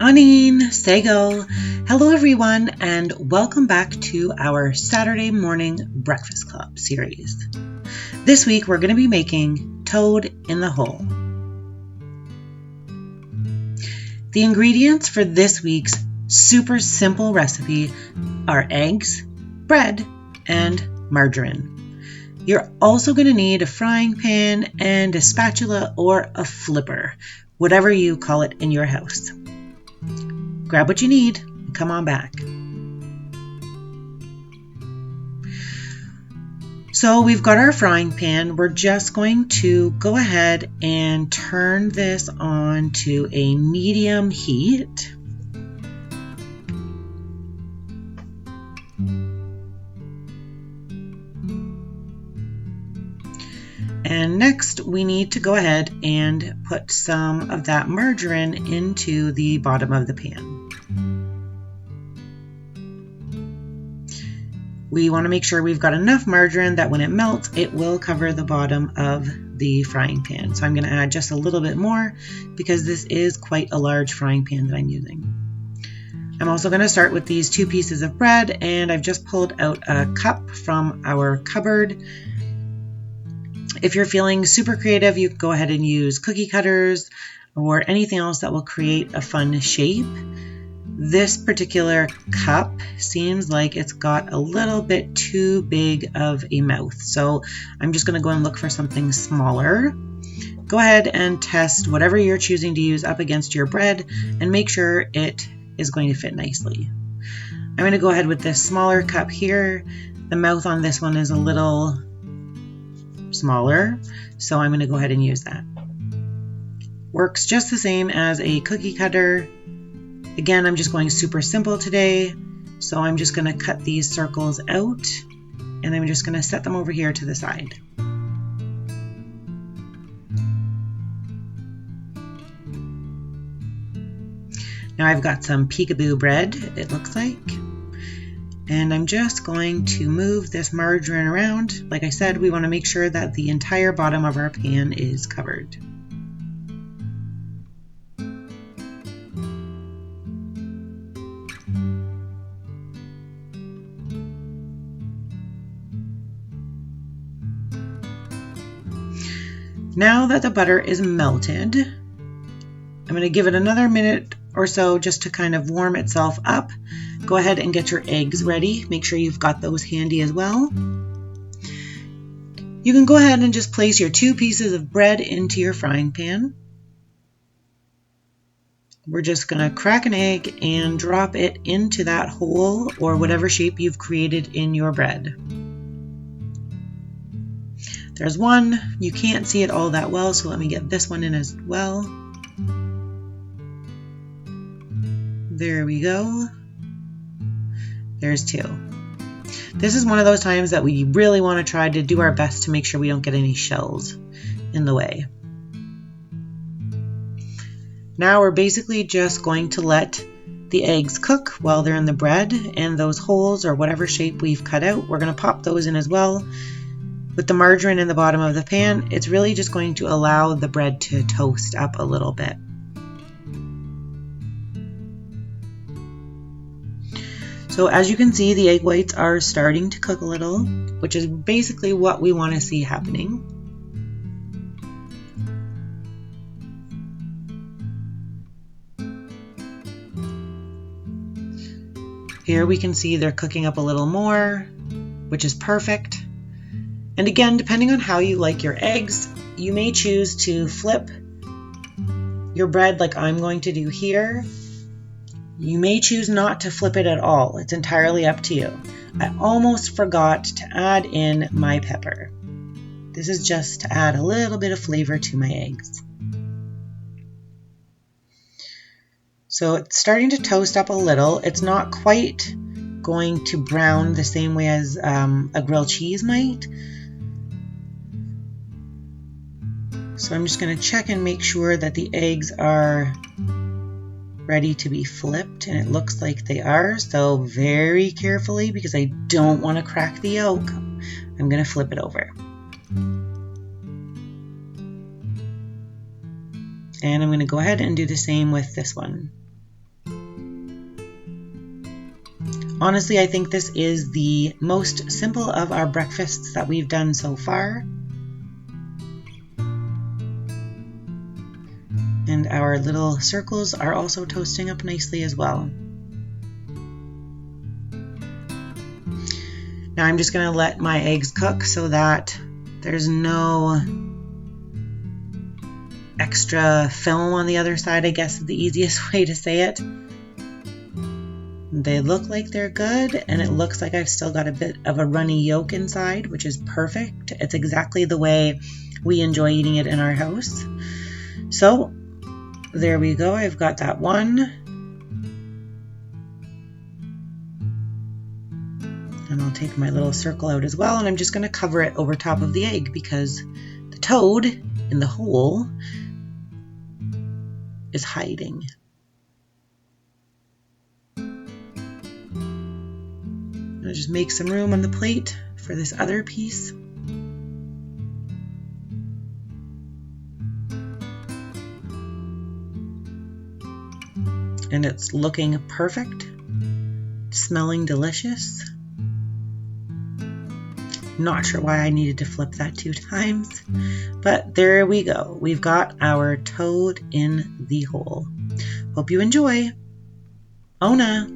Anin, Sego. Hello everyone and welcome back to our Saturday morning breakfast club series. This week we're going to be making toad in the hole. The ingredients for this week's super simple recipe are eggs, bread, and margarine. You're also going to need a frying pan and a spatula or a flipper, whatever you call it in your house. Grab what you need and come on back. So we've got our frying pan. We're just going to go ahead and turn this on to a medium heat. And next we need to go ahead and put some of that margarine into the bottom of the pan. We want to make sure we've got enough margarine that when it melts, it will cover the bottom of the frying pan. So I'm going to add just a little bit more because this is quite a large frying pan that I'm using. I'm also going to start with these 2 pieces of bread, and I've just pulled out a cup from our cupboard. If you're feeling super creative, you can go ahead and use cookie cutters or anything else that will create a fun shape. This particular cup seems like it's got a little bit too big of a mouth, so I'm just going to go and look for something smaller. Go ahead and test whatever you're choosing to use up against your bread and make sure it is going to fit nicely. I'm going to go ahead with this smaller cup here. The mouth on this one is a little smaller, so I'm going to go ahead and use that. Works just the same as a cookie cutter. Again, I'm just going super simple today, so I'm just going to cut these circles out and I'm just going to set them over here to the side. Now I've got some peekaboo bread, it looks like. And I'm just going to move this margarine around. Like I said, we want to make sure that the entire bottom of our pan is covered. Now that the butter is melted, I'm going to give it another minute or so just to kind of warm itself up. Go ahead and get your eggs ready. Make sure you've got those handy as well. You can go ahead and just place your 2 pieces of bread into your frying pan. We're just going to crack an egg and drop it into that hole or whatever shape you've created in your bread. There's one. You can't see it all that well, so let me get this one in as well. There we go. There's 2. This is one of those times that we really want to try to do our best to make sure we don't get any shells in the way. Now we're basically just going to let the eggs cook while they're in the bread, and those holes or whatever shape we've cut out, we're going to pop those in as well. With the margarine in the bottom of the pan, it's really just going to allow the bread to toast up a little bit. So as you can see, the egg whites are starting to cook a little, which is basically what we want to see happening. Here we can see they're cooking up a little more, which is perfect. And again, depending on how you like your eggs, you may choose to flip your bread like I'm going to do here. You may choose not to flip it at all. It's entirely up to you. I almost forgot to add in my pepper. This is just to add a little bit of flavor to my eggs. So it's starting to toast up a little. It's not quite going to brown the same way as a grilled cheese might. So I'm just going to check and make sure that the eggs are ready to be flipped, and it looks like they are. So very carefully, because I don't want to crack the yolk, I'm going to flip it over. And I'm going to go ahead and do the same with this one. Honestly, I think this is the most simple of our breakfasts that we've done so far. And our little circles are also toasting up nicely as well. Now I'm just going to let my eggs cook so that there's no extra film on the other side, I guess is the easiest way to say it. They look like they're good, and it looks like I've still got a bit of a runny yolk inside, which is perfect. It's exactly the way we enjoy eating it in our house. So there we go. I've got that one. And I'll take my little circle out as well, and I'm just going to cover it over top of the egg because the toad in the hole is hiding. I'll just make some room on the plate for this other piece. And it's looking perfect, smelling delicious. Not sure why I needed to flip that 2 times, but there we go. We've got our toad in the hole. Hope you enjoy. Ona.